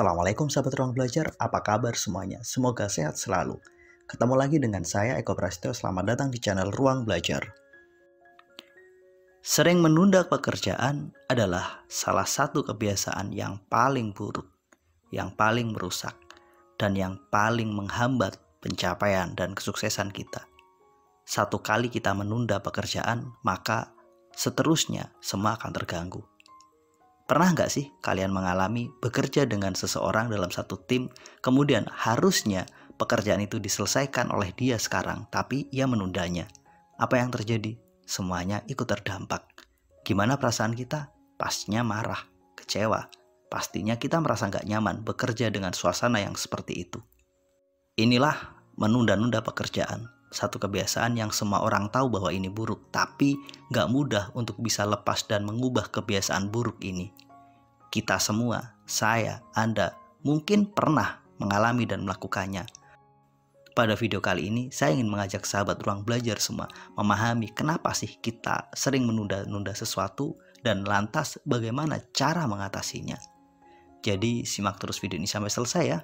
Assalamualaikum sahabat ruang belajar, apa kabar semuanya? Semoga sehat selalu. Ketemu lagi dengan saya Eko Prasetyo, selamat datang di channel Ruang Belajar. Sering menunda pekerjaan adalah salah satu kebiasaan yang paling buruk, yang paling merusak, dan yang paling menghambat pencapaian dan kesuksesan kita. Satu kali kita menunda pekerjaan, maka seterusnya semua akan terganggu. Pernah nggak sih kalian mengalami bekerja dengan seseorang dalam satu tim, kemudian harusnya pekerjaan itu diselesaikan oleh dia sekarang, tapi ia menundanya? Apa yang terjadi? Semuanya ikut terdampak. Gimana perasaan kita? Pastinya marah, kecewa. Pastinya kita merasa nggak nyaman bekerja dengan suasana yang seperti itu. Inilah menunda-nunda pekerjaan. Satu kebiasaan yang semua orang tahu bahwa ini buruk, tapi gak mudah untuk bisa lepas dan mengubah kebiasaan buruk ini. Kita semua, saya, Anda, mungkin pernah mengalami dan melakukannya. Pada video kali ini, saya ingin mengajak sahabat ruang belajar semua memahami kenapa sih kita sering menunda-nunda sesuatu dan lantas bagaimana cara mengatasinya. Jadi simak terus video ini sampai selesai ya.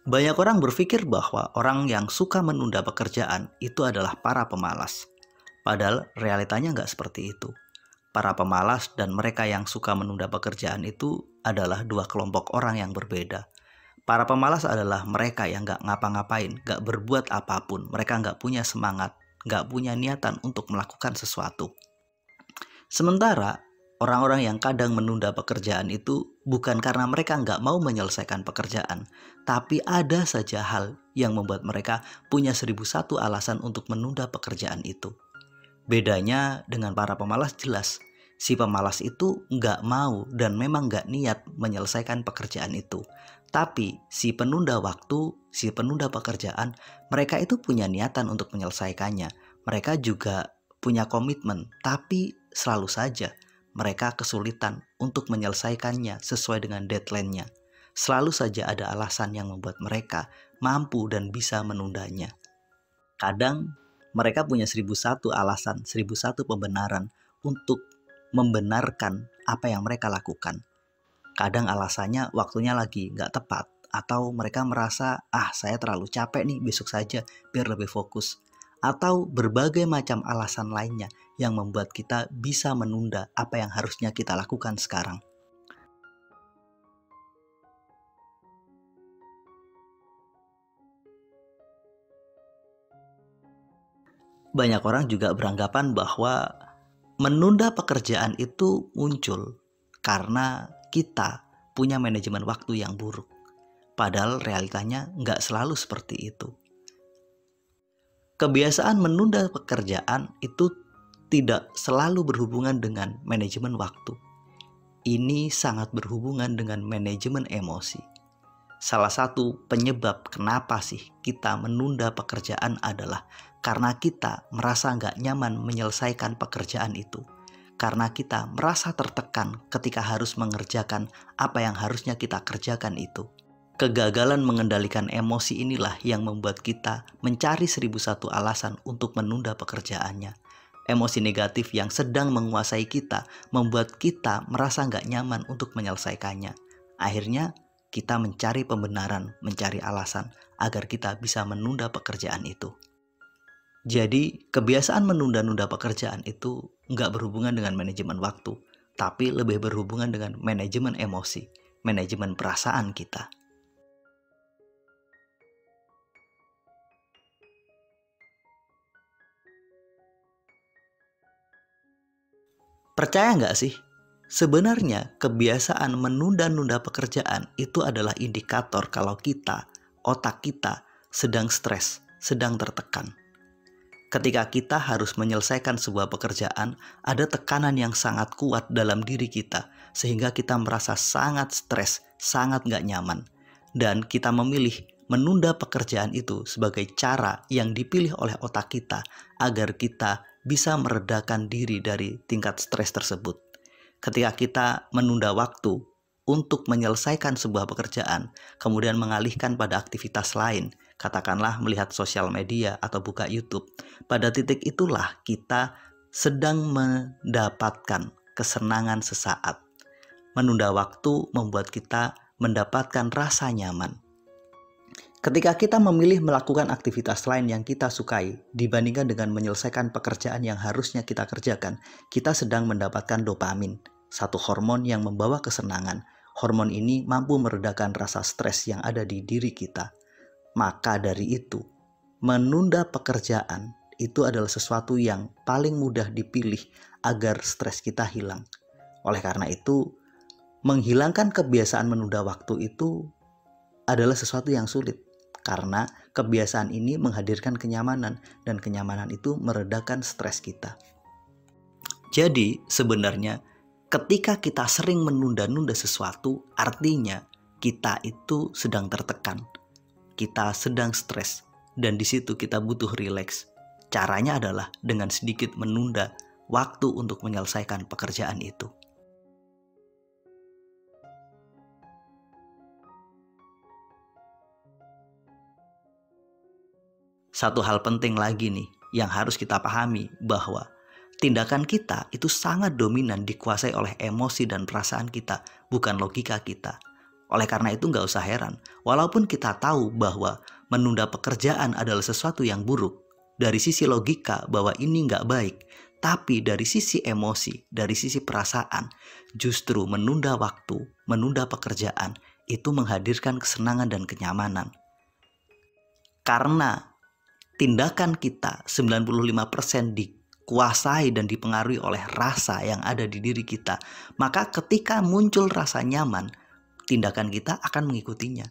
Banyak orang berpikir bahwa orang yang suka menunda pekerjaan itu adalah para pemalas. Padahal realitanya nggak seperti itu. Para pemalas dan mereka yang suka menunda pekerjaan itu adalah dua kelompok orang yang berbeda. Para pemalas adalah mereka yang nggak ngapa-ngapain, nggak berbuat apapun. Mereka nggak punya semangat, nggak punya niatan untuk melakukan sesuatu. Sementara orang-orang yang kadang menunda pekerjaan itu bukan karena mereka nggak mau menyelesaikan pekerjaan, tapi ada saja hal yang membuat mereka punya 1001 alasan untuk menunda pekerjaan itu. Bedanya dengan para pemalas jelas, si pemalas itu nggak mau dan memang nggak niat menyelesaikan pekerjaan itu. Tapi si penunda waktu, si penunda pekerjaan, mereka itu punya niatan untuk menyelesaikannya. Mereka juga punya komitmen, tapi selalu saja mereka kesulitan untuk menyelesaikannya sesuai dengan deadline-nya. Selalu saja ada alasan yang membuat mereka mampu dan bisa menundanya. Kadang mereka punya 1001 alasan, 1001 pembenaran untuk membenarkan apa yang mereka lakukan. Kadang alasannya waktunya lagi nggak tepat, atau mereka merasa, saya terlalu capek nih, besok saja biar lebih fokus. Atau berbagai macam alasan lainnya yang membuat kita bisa menunda apa yang harusnya kita lakukan sekarang. Banyak orang juga beranggapan bahwa menunda pekerjaan itu muncul karena kita punya manajemen waktu yang buruk. Padahal realitanya nggak selalu seperti itu. Kebiasaan menunda pekerjaan itu tidak selalu berhubungan dengan manajemen waktu. Ini sangat berhubungan dengan manajemen emosi. Salah satu penyebab kenapa sih kita menunda pekerjaan adalah karena kita merasa nggak nyaman menyelesaikan pekerjaan itu. Karena kita merasa tertekan ketika harus mengerjakan apa yang harusnya kita kerjakan itu. Kegagalan mengendalikan emosi inilah yang membuat kita mencari 1001 alasan untuk menunda pekerjaannya. Emosi negatif yang sedang menguasai kita membuat kita merasa nggak nyaman untuk menyelesaikannya. Akhirnya kita mencari pembenaran, mencari alasan agar kita bisa menunda pekerjaan itu. Jadi kebiasaan menunda-nunda pekerjaan itu nggak berhubungan dengan manajemen waktu, tapi lebih berhubungan dengan manajemen emosi, manajemen perasaan kita. Percaya nggak sih? Sebenarnya kebiasaan menunda-nunda pekerjaan itu adalah indikator kalau kita, otak kita sedang stres, sedang tertekan. Ketika kita harus menyelesaikan sebuah pekerjaan, ada tekanan yang sangat kuat dalam diri kita, sehingga kita merasa sangat stres, sangat nggak nyaman. Dan kita memilih menunda pekerjaan itu sebagai cara yang dipilih oleh otak kita agar kita bisa meredakan diri dari tingkat stres tersebut. Ketika kita menunda waktu, untuk menyelesaikan sebuah pekerjaan, kemudian mengalihkan pada aktivitas lain, katakanlah melihat sosial media atau buka YouTube, pada titik itulah kita sedang mendapatkan kesenangan sesaat. Menunda waktu membuat kita mendapatkan rasa nyaman. Ketika kita memilih melakukan aktivitas lain yang kita sukai dibandingkan dengan menyelesaikan pekerjaan yang harusnya kita kerjakan, kita sedang mendapatkan dopamin, satu hormon yang membawa kesenangan. Hormon ini mampu meredakan rasa stres yang ada di diri kita. Maka dari itu, menunda pekerjaan itu adalah sesuatu yang paling mudah dipilih agar stres kita hilang. Oleh karena itu, menghilangkan kebiasaan menunda waktu itu adalah sesuatu yang sulit. Karena kebiasaan ini menghadirkan kenyamanan dan kenyamanan itu meredakan stres kita. Jadi sebenarnya ketika kita sering menunda-nunda sesuatu, artinya kita itu sedang tertekan. Kita sedang stres dan di situ kita butuh rileks. Caranya adalah dengan sedikit menunda waktu untuk menyelesaikan pekerjaan itu. Satu hal penting lagi nih yang harus kita pahami bahwa tindakan kita itu sangat dominan dikuasai oleh emosi dan perasaan kita, bukan logika kita. Oleh karena itu nggak usah heran, walaupun kita tahu bahwa menunda pekerjaan adalah sesuatu yang buruk, dari sisi logika bahwa ini nggak baik, tapi dari sisi emosi, dari sisi perasaan, justru menunda waktu, menunda pekerjaan, itu menghadirkan kesenangan dan kenyamanan. Karena tindakan kita 95% dikuasai dan dipengaruhi oleh rasa yang ada di diri kita. Maka ketika muncul rasa nyaman, tindakan kita akan mengikutinya.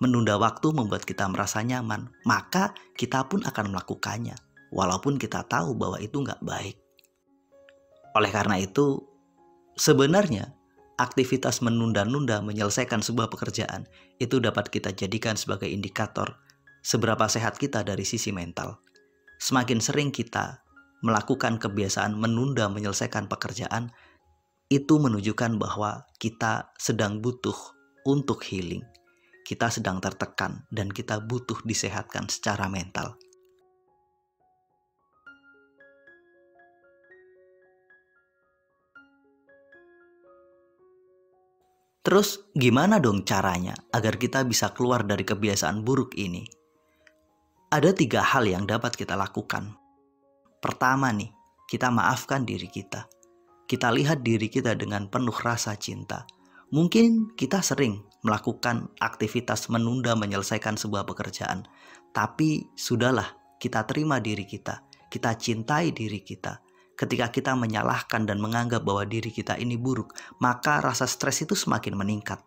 Menunda waktu membuat kita merasa nyaman, maka kita pun akan melakukannya. Walaupun kita tahu bahwa itu nggak baik. Oleh karena itu, sebenarnya aktivitas menunda-nunda menyelesaikan sebuah pekerjaan itu dapat kita jadikan sebagai indikator seberapa sehat kita dari sisi mental. Semakin sering kita melakukan kebiasaan menunda menyelesaikan pekerjaan, itu menunjukkan bahwa kita sedang butuh untuk healing. Kita sedang tertekan dan kita butuh disehatkan secara mental. Terus gimana dong caranya agar kita bisa keluar dari kebiasaan buruk ini? Ada 3 hal yang dapat kita lakukan. Pertama nih, kita maafkan diri kita. Kita lihat diri kita dengan penuh rasa cinta. Mungkin kita sering melakukan aktivitas menunda menyelesaikan sebuah pekerjaan. Tapi sudahlah, kita terima diri kita. Kita cintai diri kita. Ketika kita menyalahkan dan menganggap bahwa diri kita ini buruk, maka rasa stres itu semakin meningkat.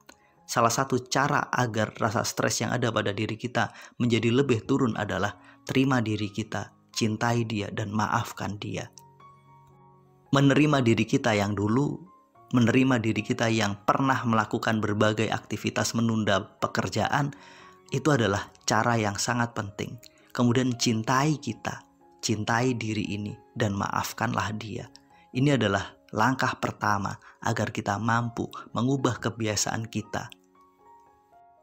Salah satu cara agar rasa stres yang ada pada diri kita menjadi lebih turun adalah terima diri kita, cintai dia, dan maafkan dia. Menerima diri kita yang dulu, menerima diri kita yang pernah melakukan berbagai aktivitas menunda pekerjaan, itu adalah cara yang sangat penting. Kemudian cintai kita, cintai diri ini, dan maafkanlah dia. Ini adalah langkah pertama agar kita mampu mengubah kebiasaan kita.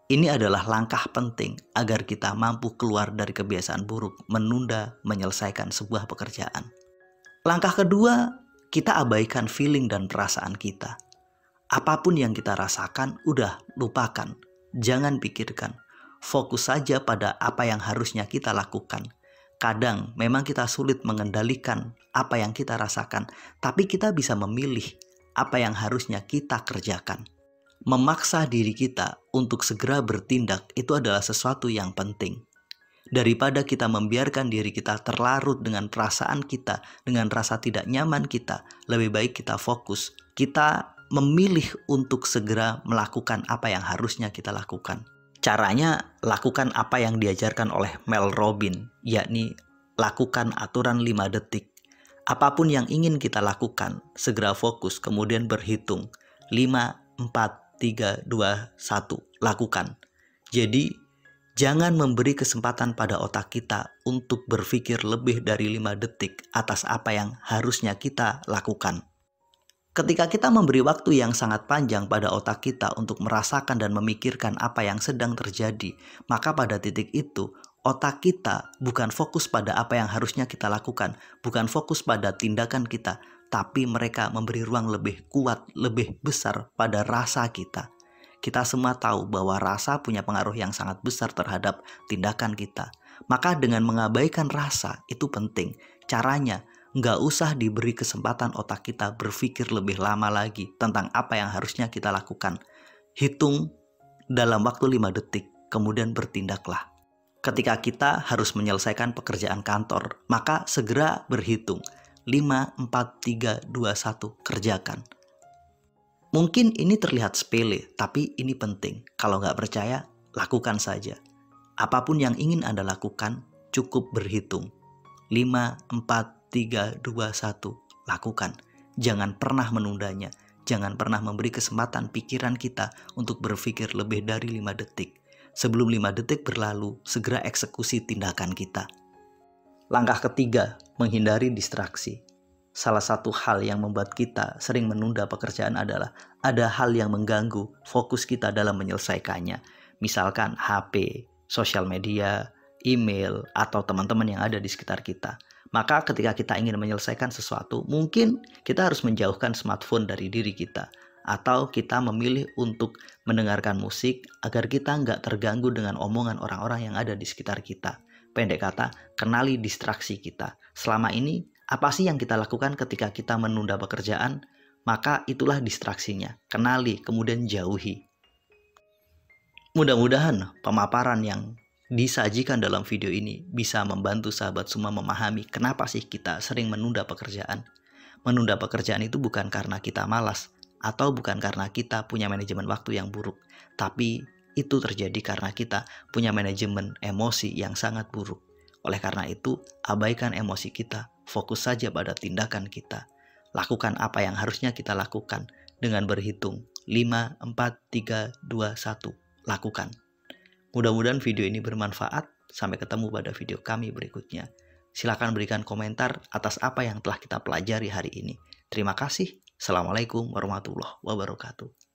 Ini adalah langkah penting agar kita mampu keluar dari kebiasaan buruk menunda menyelesaikan sebuah pekerjaan. Langkah kedua, kita abaikan feeling dan perasaan kita. Apapun yang kita rasakan, udah lupakan. Jangan pikirkan. Fokus saja pada apa yang harusnya kita lakukan. Kadang memang kita sulit mengendalikan apa yang kita rasakan, tapi kita bisa memilih apa yang harusnya kita kerjakan. Memaksa diri kita untuk segera bertindak itu adalah sesuatu yang penting. Daripada kita membiarkan diri kita terlarut dengan perasaan kita, dengan rasa tidak nyaman kita, lebih baik kita fokus. Kita memilih untuk segera melakukan apa yang harusnya kita lakukan. Caranya, lakukan apa yang diajarkan oleh Mel Robbins, yakni lakukan aturan 5 detik. Apapun yang ingin kita lakukan, segera fokus, kemudian berhitung. 5, 4, 3, 2, 1, lakukan. Jadi, jangan memberi kesempatan pada otak kita untuk berpikir lebih dari 5 detik atas apa yang harusnya kita lakukan. Ketika kita memberi waktu yang sangat panjang pada otak kita untuk merasakan dan memikirkan apa yang sedang terjadi, maka pada titik itu otak kita bukan fokus pada apa yang harusnya kita lakukan, bukan fokus pada tindakan kita, tapi mereka memberi ruang lebih kuat, lebih besar pada rasa kita. Kita semua tahu bahwa rasa punya pengaruh yang sangat besar terhadap tindakan kita. Maka dengan mengabaikan rasa itu penting. Caranya, nggak usah diberi kesempatan otak kita berpikir lebih lama lagi tentang apa yang harusnya kita lakukan. Hitung dalam waktu 5 detik, kemudian bertindaklah. Ketika kita harus menyelesaikan pekerjaan kantor, maka segera berhitung. 5, 4, 3, 2, 1, kerjakan. Mungkin ini terlihat sepele, tapi ini penting. Kalau nggak percaya, lakukan saja. Apapun yang ingin Anda lakukan, cukup berhitung. 5, 4, 3, 2, 1, lakukan. Jangan pernah menundanya. Jangan pernah memberi kesempatan pikiran kita untuk berpikir lebih dari 5 detik. Sebelum 5 detik berlalu, segera eksekusi tindakan kita. Langkah ketiga, menghindari distraksi. Salah satu hal yang membuat kita sering menunda pekerjaan adalah ada hal yang mengganggu fokus kita dalam menyelesaikannya. Misalkan HP, sosial media, email, atau teman-teman yang ada di sekitar kita. Maka ketika kita ingin menyelesaikan sesuatu, mungkin kita harus menjauhkan smartphone dari diri kita. Atau kita memilih untuk mendengarkan musik agar kita nggak terganggu dengan omongan orang-orang yang ada di sekitar kita. Pendek kata, kenali distraksi kita. Selama ini, apa sih yang kita lakukan ketika kita menunda pekerjaan? Maka itulah distraksinya. Kenali, kemudian jauhi. Mudah-mudahan pemaparan yang disajikan dalam video ini bisa membantu sahabat semua memahami kenapa sih kita sering menunda pekerjaan. Menunda pekerjaan itu bukan karena kita malas atau bukan karena kita punya manajemen waktu yang buruk, tapi itu terjadi karena kita punya manajemen emosi yang sangat buruk. Oleh karena itu, abaikan emosi kita, fokus saja pada tindakan kita. Lakukan apa yang harusnya kita lakukan dengan berhitung 5, 4, 3, 2, 1. Lakukan. Mudah-mudahan video ini bermanfaat. Sampai ketemu pada video kami berikutnya. Silakan berikan komentar atas apa yang telah kita pelajari hari ini. Terima kasih. Assalamualaikum warahmatullahi wabarakatuh.